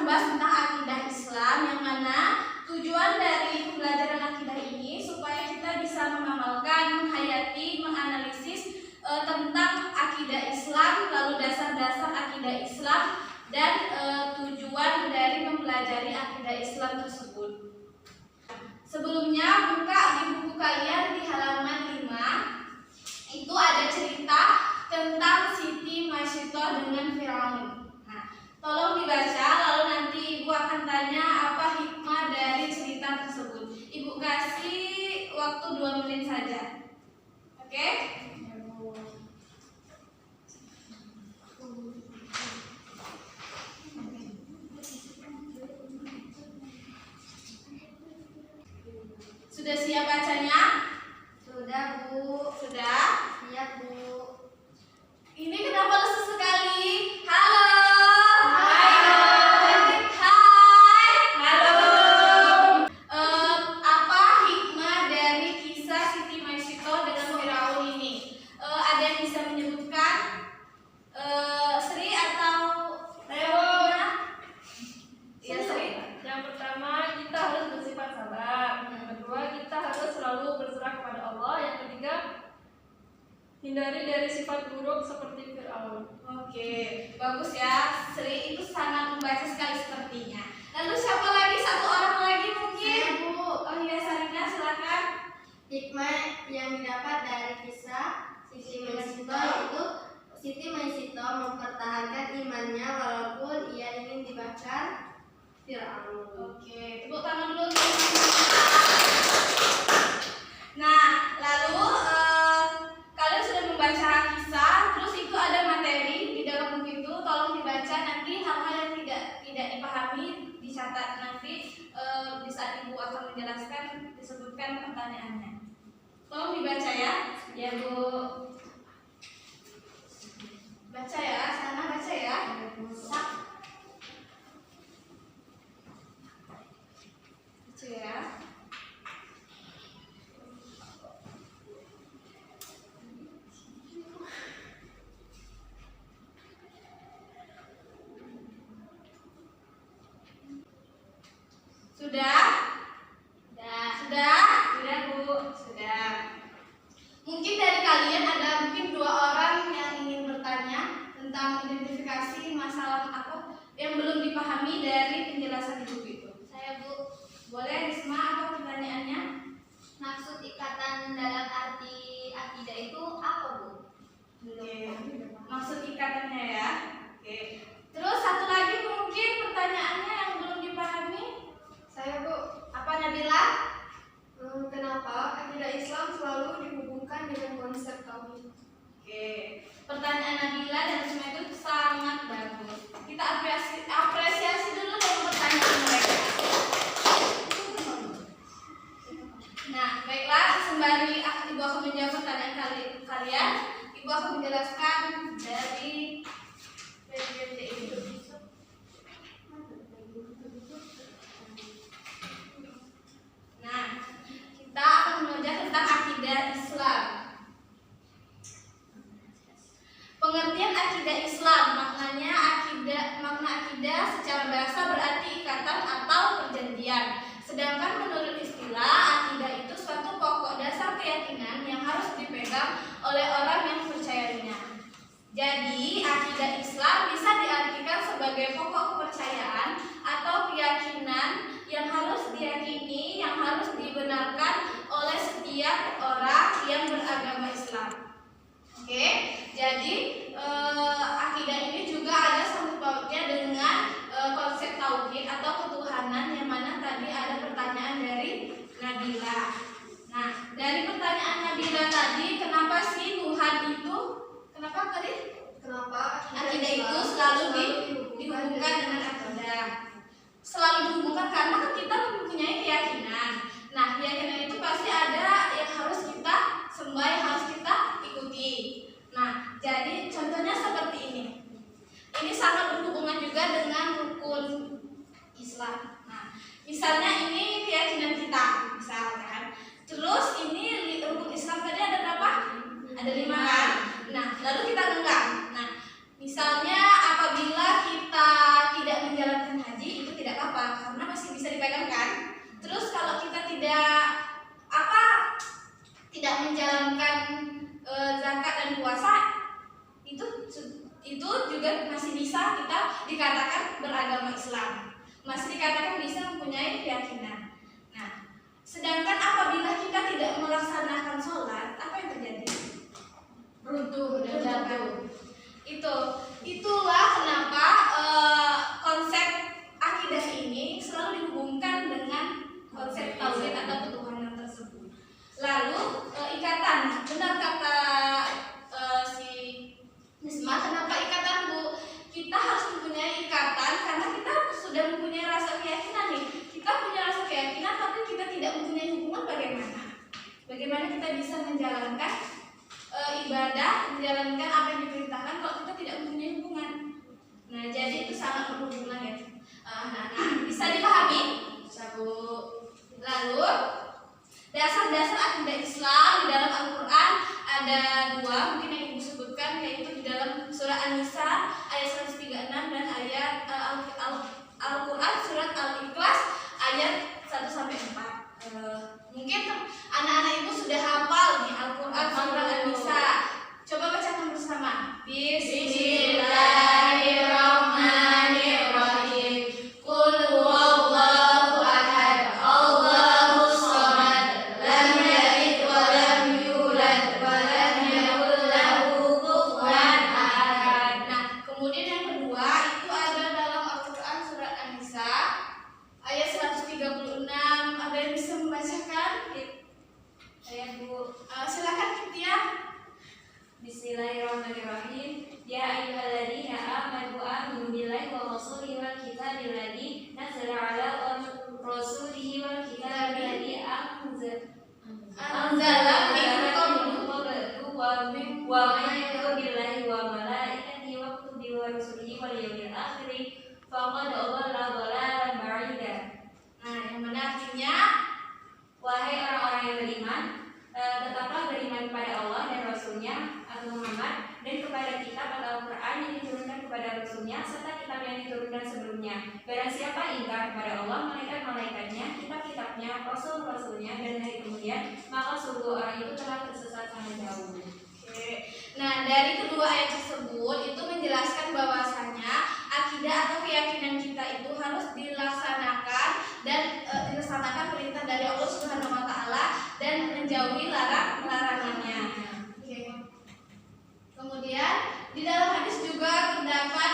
membahas tentang akidah Islam, yang mana tujuan dari pembelajaran akidah ini supaya kita bisa mengamalkan, menghayati, menganalisis tentang akidah Islam, lalu dasar-dasar akidah Islam, dan tujuan dari mempelajari akidah Islam tersebut. Sebelumnya, buka di buku kalian di halaman 5, itu ada cerita tentang Siti Masyitor dengan Firaun. Nah, tolong dibaca, lalu nanti Ibu akan tanya apa hikmah dari cerita tersebut. Ibu kasih waktu 2 menit saja. Oke? Sudah siap bacanya? Sudah, Bu. Sudah? Siap, Bu. Ini kenapa lesu sekali? Halo. Hai. Hai. Halo. Apa hikmah dari kisah Siti Masyitor dengan Firaun ini? Ada yang bisa menyebutkan? Sri atau Rewana? Ya, Sri. Yang pertama, kita harus bersifat sabar. Yang kedua, kita harus selalu berserah kepada Allah. Yang ketiga, hindari dari sifat buruk seperti Firaun. Oke, bagus ya. Sri itu sangat membaca sekali sepertinya. Lalu siapa lagi? Satu orang lagi mungkin? Saya, Bu. Oh iya, Sarina, silakan. Hikmah yang didapat dari kisah Siti Masyitor itu Siti Masyitor mempertahankan imannya walaupun ia ingin dibakar Firaun. Oke, tepuk tangan dulu. Nah, lalu kalian sudah membaca kisah, terus itu ada materi di dalam buku itu, tolong dibaca. Nanti hal-hal yang tidak dipahami dicatat, nanti di saat Ibu akan menjelaskan disebutkan pertanyaannya. Tolong dibaca ya. Ya, Bu. Baca ya, sana baca ya. Baca ya. Sudah? Sudah? Sudah, Bu. Sudah. Mungkin dari kalian ada mungkin 2 orang yang ingin bertanya tentang identifikasi masalah apa yang belum dipahami dari penjelasan di buku itu. Saya, Bu. Boleh, Risma, apa pertanyaannya? Maksud ikatan dalam arti akidah itu apa, Bu? Oke. Maksud ikatannya ya. Oke. Terus satu lagi mungkin pertanyaannya yang belum dipahami. Saya, Bu. Apa, Nabila? Kenapa akidah Islam selalu dihubungkan dengan konsep tauhid? Oke. Pertanyaan Nabila dan Risma itu sangat bagus. Kita apresiasi dulu dengan pertanyaan mereka. Nah, baiklah, sembari Ibu akan menjawab pertanyaan kalian, Ibu akan menjelaskan dari PPT ini. Nah, kita akan belajar tentang akidah Islam. Pengertian akidah Islam, makna akidah secara bahasa berarti ikatan atau perjanjian. Sedangkan menurut istilah, akidah itu suatu pokok dasar keyakinan yang harus dipegang oleh orang yang percayanya. Jadi, akidah Islam bisa diartikan sebagai pokok kepercayaan atau keyakinan yang harus diyakini, yang harus dibenarkan oleh setiap orang yang beragama Islam. Oke, jadi akidah ini juga ada sangkut pautnya dengan konsep tauhid atau ketuhanan, yang mana tadi ada pertanyaan dari Nabila. Nah, dari pertanyaan Nabila tadi, kenapa sih Tuhan itu, kenapa tadi? Kenapa Akidah itu selalu dihubungkan dengan akidah. Selalu dihubungkan karena kan kita mempunyai keyakinan. Nah, keyakinan itu pasti ada yang harus kita sembah, yang harus kita ikuti. Nah, jadi contohnya seperti ini. Ini sangat berhubungan juga dengan rukun Islam. Nah, misalnya ini keyakinan kita, misalkan. Terus ini rukun Islam tadi ada berapa? Ada 5 kan? Nah, lalu kita genggam. Nah, misalnya apabila kita tidak menjalankan haji, Karena masih bisa dipegang kan. Terus kalau kita tidak menjalankan zakat dan puasa, itu juga masih bisa kita dikatakan beragama Islam, masih dikatakan bisa mempunyai keyakinan. Nah, sedangkan apabila kita tidak melaksanakan sholat, apa yang terjadi? Runtuh dan jatuh. Itulah kenapa konsep akidah ini selalu dihubungkan dengan konsep tauhid atau ketuhanan tersebut. Lalu ikatan, benar kata si Nisma, kenapa ikatan Bu? Kita harus mempunyai ikatan karena kita sudah mempunyai rasa keyakinan nih. Kita punya rasa keyakinan tapi kita tidak mempunyai hubungan, bagaimana? Bagaimana kita bisa menjalankan ibadah, menjalankan apa yang diperintahkan kalau kita tidak mempunyai hubungan? Nah, jadi itu sangat berhubungan ya. Bisa dipahami? Bisa Bu. Lalu dasar-dasar akidah Islam di dalam Al-Quran ada 2, mungkin yang Ibu sebutkan, yaitu di dalam surah An-Nisa ayat 136 dan ayat Al-Quran surat Al-Ikhlas ayat 1-4. Mungkin anak-anak Ibu sudah hafal nih Al-Quran surat An-Nisa. Coba bacakan bersama. Bismillahirrahmanirrahim. Qul huwallahu ahad, Allahus samad, lam yalid wa lam yulad wa lam yakul lahu kufuwan ahad. Nah, kemudian yang kedua itu ada dalam Al-Quran surat An-Nisa ayat 136. Ada yang bisa membacakan? Ayat Bu. Silakan Kitia. Bismillahirrahmanirrahim. Ya ayyuhalladzina amanu aminu billahi wa rasulihi wal kitabil ladzi nazzala ala rasulihi wal kitabil ladzi Anzala min qablu wa man yakfur billahi wa malaikatihi wa kutubihi wa rusulihi wal yawmil akhir faqad dhalla dhalalan ba'ida. Nah, yang mana artinya? Wahai orang-orang yang beriman, tetaplah beriman kepada Allah dan Rasulnya atau Muhammad, dan kepada kitab atau Al-Quran yang diturunkan kepada Rasulnya serta kitab yang diturunkan sebelumnya. Barang siapa ingkar kepada Allah, malaikat-malaikatnya, kitab-kitabnya, rasul-rasulnya, dan hari kemudian, maka sungguh orang itu telah tersesat sangat jauh. Oke. Nah, dari kedua ayat tersebut itu menjelaskan bahwasanya akidah atau keyakinan kita itu harus dilaksanakan dan dilaksanakan perintah dari Allah Subhanahu wa taala dan menjauhi larangannya. Oke. Kemudian di dalam hadis juga terdapat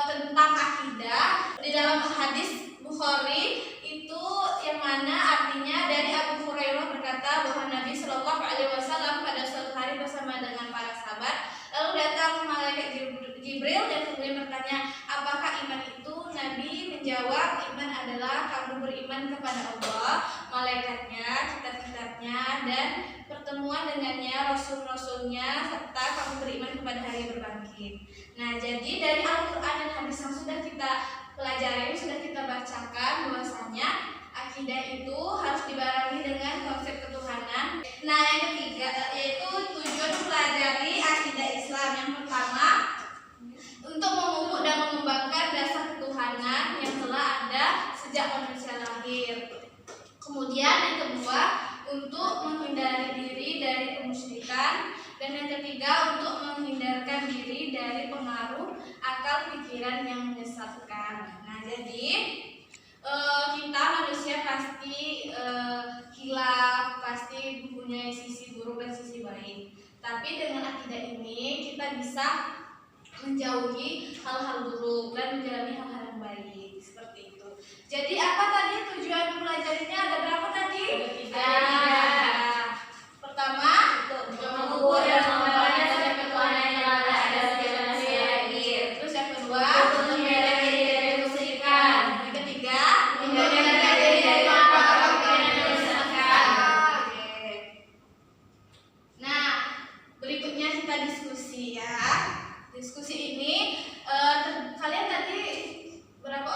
tentang akidah. Di dalam hadis Bukhari itu yang mana artinya dari Abu Hurairah berkata bahwa Nabi Shallallahu Alaihi Wasallam pada suatu hari bersama dengan para sahabat, lalu datang malaikat Jibril dan kemudian bertanya, apakah iman itu? Nabi menjawab, iman adalah kamu beriman kepada Allah, malaikatnya, kitab-kitabnya, dan pertemuan dengannya, rasul-rasulnya, serta kamu beriman kepada hari berbangkit. Nah, jadi dari Al-Quran dan hadis yang sudah kita pelajari, sudah kita bacakan bahwasanya akidah itu harus dibarengi dengan konsep ketuhanan. Nah, yang ketiga yaitu tujuan mempelajari akidah Islam. Yang pertama, untuk memupuk dan mengembangkan dasar ketuhanan yang telah ada sejak manusia lahir. Kemudian yang kedua, untuk menghindari diri dari kemusyrikan, dan yang ketiga untuk menghindarkan diri dari pengaruh akal pikiran yang menyesatkan. Nah, jadi kita manusia pasti khilaf, pasti mempunyai sisi buruk dan sisi baik. Tapi dengan akidah ini kita bisa menjauhi hal-hal buruk dan menjalani hal-hal yang baik, seperti itu. Jadi apa tadi tujuan mempelajarinya? Ada berapa tadi? Ada 3. Pertama, Mengukur dan mengembangkan dasar ketuhanan yang telah ada sejak manusia lahir. terus yang kedua, Untuk menghindarkan diri dari kemusyrikan. yang ketiga, Menghindarkan diri dari pengaruh pikiran yang menyesatkan. Oke. Nah, berikutnya kita diskusi ya. Diskusi ini kalian tadi berapa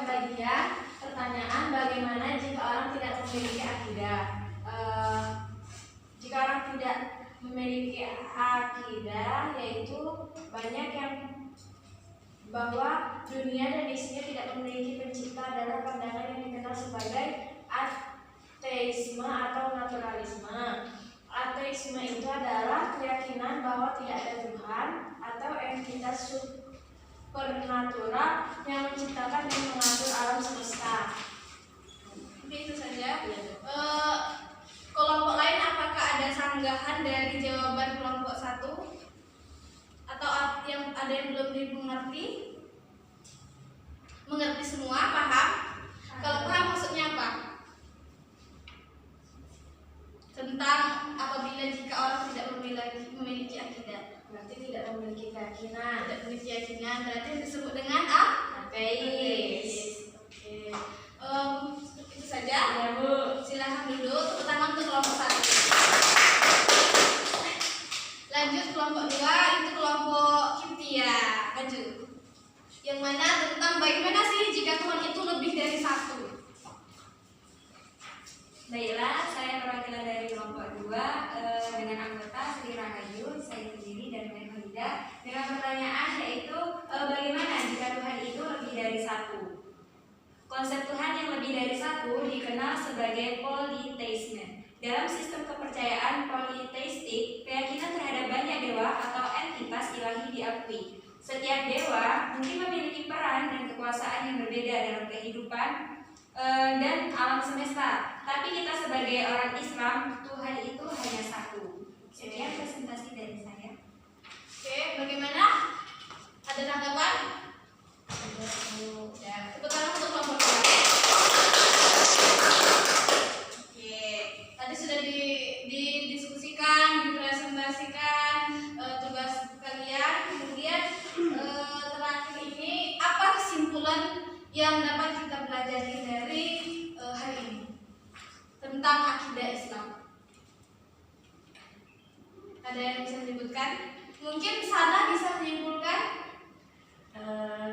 pembagian pertanyaan bagaimana jika orang tidak memiliki akidah. Jika orang tidak memiliki akidah, yaitu banyak yang bahwa dunia dan isinya tidak memiliki pencipta adalah pandangan yang dikenal sebagai ateisme atau naturalisme. Ateisme itu adalah keyakinan bahwa tidak ada Tuhan atau entitas supernatural yang menciptakan dan mengatur alam semesta. Itu saja. Kelompok lain, apakah ada sanggahan dari jawaban kelompok 1? Atau yang ada yang belum dimengerti? Mengerti semua? Paham? Kalau paham maksudnya apa? Tentang apabila jika orang tidak memiliki akidah, berarti tidak memiliki keyakinan. Tidak memiliki keyakinan berarti disebut dengan ateis. Oke. Itu saja. Ya, Bu. Silahkan duduk. Tepuk tangan untuk kelompok 1. Lanjut kelompok 2, itu kelompok Kiptia. Lanjut. Yang mana tentang bagaimana sih jika Tuhan itu lebih dari satu? Baiklah, saya perwakilan dari kelompok 2 dengan anggota Sri Rahayu, saya sendiri dan Mehida dengan pertanyaan yaitu bagaimana jika Tuhan itu lebih dari satu? Konsep Tuhan yang lebih dari satu dikenal sebagai politeisme. Dalam sistem kepercayaan politeistik, keyakinan terhadap banyak dewa atau entitas ilahi diakui. Setiap dewa mungkin memiliki peran dan kekuasaan yang berbeda dalam kehidupan dan alam semesta. Tapi kita sebagai orang Islam, Tuhan itu hanya satu. Sekian presentasi dari saya. Oke, bagaimana? Ada tanggapan? Ya, tepuk tangan untuk kelompok 2. Oke, tadi sudah didiskusikan, dipresentasikan tugas kalian. Kemudian terakhir ini, apa kesimpulan yang dapat kita pelajari dari hari ini tentang akidah Islam? Ada yang bisa menyebutkan? Mungkin sana bisa menyimpulkan.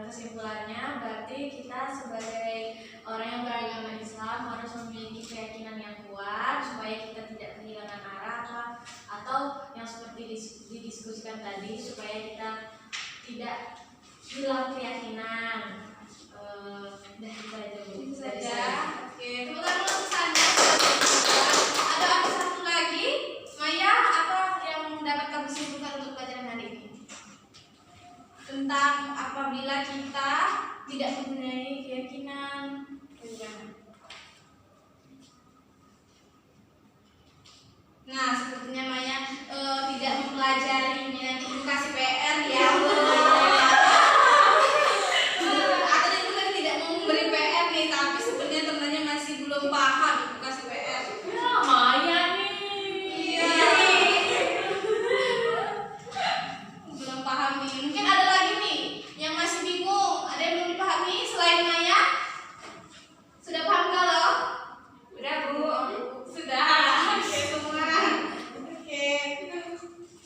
Kesimpulannya berarti kita sebagai orang yang beragama Islam harus memiliki keyakinan yang kuat supaya kita tidak kehilangan arah atau yang seperti didiskusikan tadi supaya kita tidak hilang keyakinan. Dah itu aja Bu. Itu saja. Oke, tepuk tangan untuk sana. Ada apa satu lagi? Maya, apa yang dapat kamu simpulkan untuk pelajaran hari ini? Tentang apabila kita tidak mempunyai keyakinan. Nah, sepertinya Maya tidak mempelajarinya. Ibu kasih PR ya. Atau ibu kan tidak mau memberi PR nih, tapi sebenarnya temannya masih belum paham. Ibu kasih PR. Ya, Maya nih. Iya. Belum paham nih. Mungkin ada lagi nih yang masih bingung. Ada yang belum dipahami selain Maya? Sudah paham kalau? Udah Bu. Sudah. Oke semua. Oke.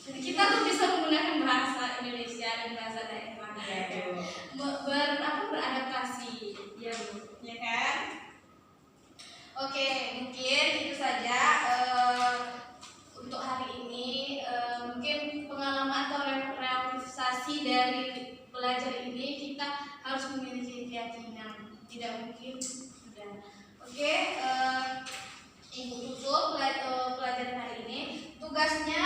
Jadi kita tuh bisa menggunakan bahasa Indonesia dan bahasa daerah. Beradaptasi. Iya Bu. Ya kan? Oke, mungkin itu saja untuk hari ini. Mungkin pengalaman atau realisasi dari belajar ini kita harus memiliki keyakinan. Tidak mungkin sudah. Oke, Ibu tutup pelajaran hari ini. Tugasnya